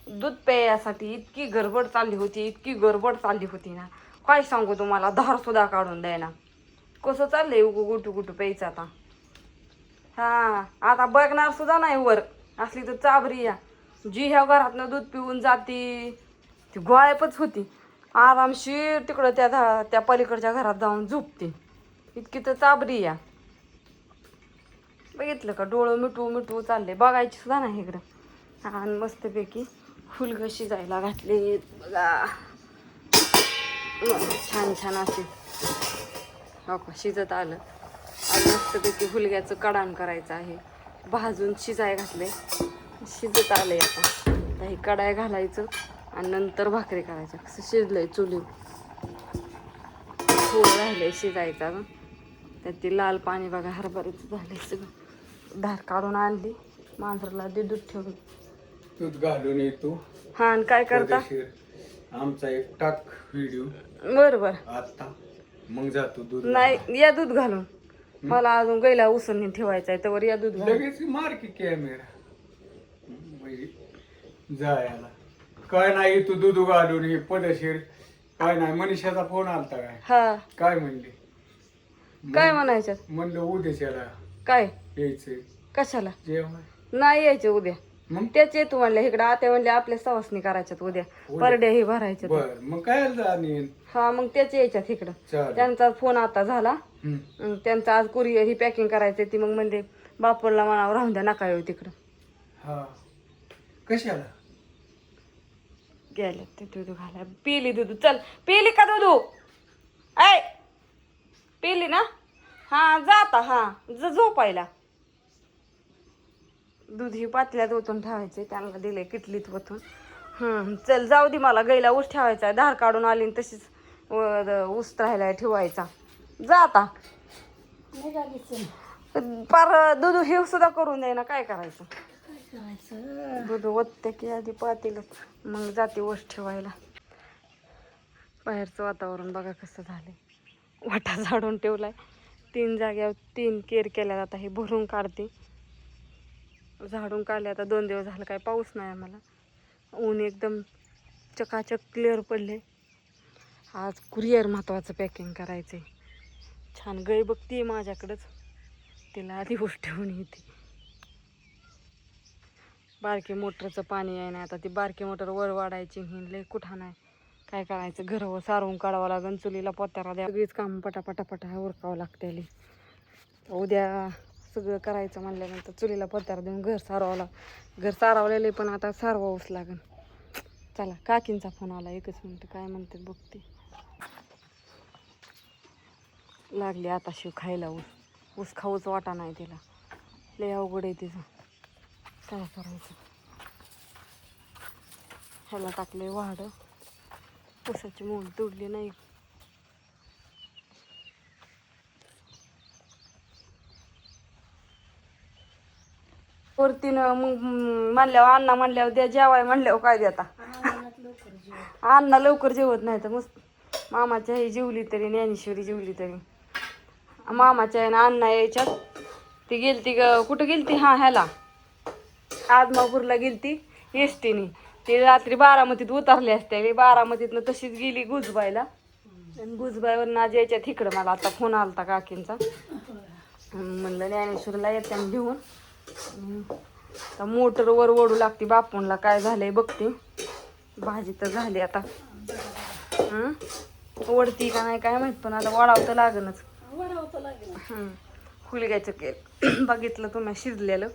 दूध प्यायसाठी इतकी गडबड चालली होती ना, काय सांगू तुम्हाला. धार सुद्धा काढून द्यायना. कसं चाललंय गुटू गुटू प्यायचं आता. हा आता बघणार सुद्धा नाही वर. असली तर चाबरी या जी ह्या घरातनं दूध पिऊन जाती ती गायबच होती. आरामशीर तिकडं त्या पलीकडच्या घरात जाऊन झोपते. इतकी तर चाबरी या. बघितलं का, डोळं मिटू चालले, बघायची सुद्धा नाही इकडं. आणि मस्तपैकी फुलगं शिजायला घातले बघा. छान छान असे हो का शिजत आलं. आणि मस्तपैकी फुलग्याचं कडाण करायचं आहे. भाजून शिजाय घातले, शिजत आलंय आता. हे कडाय घालायचं आणि नंतर भाकरी करायचं. कसं शिजलंय चुली, थोडं राहिलंय शिजायचं. त्यात ते लाल पाणी बघा हरभऱ्याचं झालंय सगळं. धार काढून आणली, मांजरला दे दूध ठेवून. दूध घालून येतो. हा आणि काय करता आमचा एक टाक व्हिडिओ बरोबर आता मग जातो दूध नाही. या दूध घालून, मला अजून गैला उसळून ठेवायचा आहे तर या दूध घालून. लगेच मार की कॅमेरा जायला. काय नाही तू दूध घालून हे पदशीर काय नाही. मनीषाचा फोन आलता काय? हा काय म्हणले? काय म्हणायचं? म्हणलं उद्याच्याला काय यायचंय. कशाला जेवण नाही यायचं उद्या. मग त्याच येतो म्हणल्या इकडं. आता म्हणले आपल्या सवासनी करायच्यात उद्या, परड्या हे भरायच्या. बर मग काय जाणीन. हा मग त्याच यायच्यात इकडं. चालेल. त्यांचा फोन आता झाला. त्यांचा आज कुरिअर ही पॅकिंग करायची ती. मग म्हणजे बापूला म्हणावं राहून द्या, नका येऊ तिकडं. हा कशाला गेले ते दूध घालाय. पिली दूध, चल पिली का दूध? ऐ पिली ना? हा जा आता. हा झोपायला. दूध ही पातल्यात ओतून ठेवायचे. त्यांना दिले किटलीत ओतून. चल जाऊ दे, मला गैला ऊस ठेवायचा. धार काढून आली आणि तशीच ऊस राहायला ठेवायचा. जा आता. पार दूध हे सुद्धा करून द्याय ना. काय करायचं? दूध ओतते की आधी पातेलं, मग जाते ऊस ठेवायला. बाहेरचं वातावरण बघा कसं झालंय. वाटा झाडून ठेवलाय. 3 जाग्यावर 3 केर केल्या. आता हे भरून काढते. झाडून काढले. आता 2 दिवस झालं काय पाऊस नाही आम्हाला. ऊन एकदम चकाचक क्लिअर पडले. आज कुरिअर महत्वाचं पॅकिंग करायचंय. छान गाय बघती माझ्याकडंच, तिला आधी ऊस ठेवून येते. बारकी मोटरचं पाणी आहे ना, आता ती बारकी मोटर वर वाढायची लय कुठा नाही. काय करायचं, घर सारवून काढावं लागेल. चुलीला पोत्याला द्या. सगळीच काम पटापटा उरकावं लागते. उद्या सगळं करायचं म्हणल्यानंतर चुलीला पत्त्यावर देऊन घर सारवलेले पण आता सारवावंच लागेल. चला काकींचा फोन आला. 1 मिनिट काय म्हणते बघते. लागली आता शिव खायला. ऊस खाऊच वाटा नाही तिला. लय अवघड आहे तिचं. काय करायचं? ह्याला टाकले वाढ. ऊसाची मोड तोडली नाही. वरतीनं मग म्हणल्यावर अण्णा म्हणल्यावर द्या जेवाय म्हणल्यावर काय देता. अण्णा लवकर जेवत नाही तर मस्त. मामाच्या ही जेवली तरी, ज्ञानेश्वरी जेवली तरी. मामाच्या आहे ना अण्णा यायच्यात. ती गेलती कुठं गेलती? हा ह्याला आदमापूरला गेलती एसटीने. ती रात्री बारामतीत उतरली असते. बारामतीतनं तशीच गेली गुजबायला. आणि गुजबाईवरनं आज यायच्यात इकडं. मला आता फोन आलता काकींचा. म्हणलं ज्ञानेश्वरीला येते घेऊन. मोटरवर ओढू लागते. बापूंला काय झालंय बघते. भाजी तर झाली आता. ओढती का नाही काय माहित, पण आता वाढावं तर लागणच. फुलग्याचं केलं बघितलं तुम्ही शिजलेलं.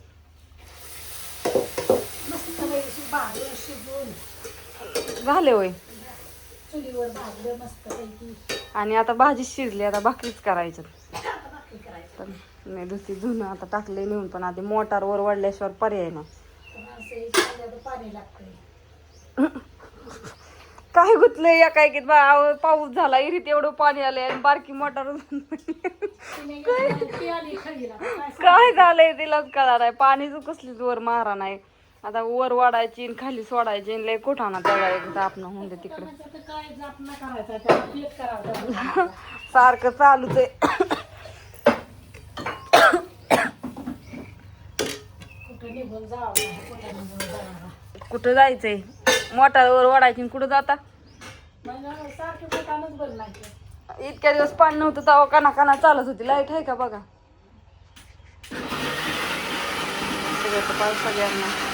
झाले होय. आणि आता भाजी शिजली. आता भाकरीच करायचं. नाही दुसरी धुणं आता टाकले नेऊन, पण आधी मोटारवर वाढल्याशिवाय पर्याय नाही. काय गुतलंय या काय की पाऊस झाला इरीत एवढं पाणी आलंय आणि बारकी मोटार काय झालंय तिलाच कळणार आहे. पाणीच कसलीच वर मारा नाही. आता वर वाढायची खाली सोडायची. लय कोठाना त्या आपण होऊन दे तिकडे. सारखं चालूच आहे. निघून जावं कुठं निघून जाणार कुठं जायचंय मोटारवर ओढायची आणि कुठं जाता म्हणजे सारखं पोटानच बरं नाही इतक्या दिवस पाणी नव्हतं तेव्हा काना काना चालत होती लाईट आहे का बघा सगळं पाऊस सगळ्यांना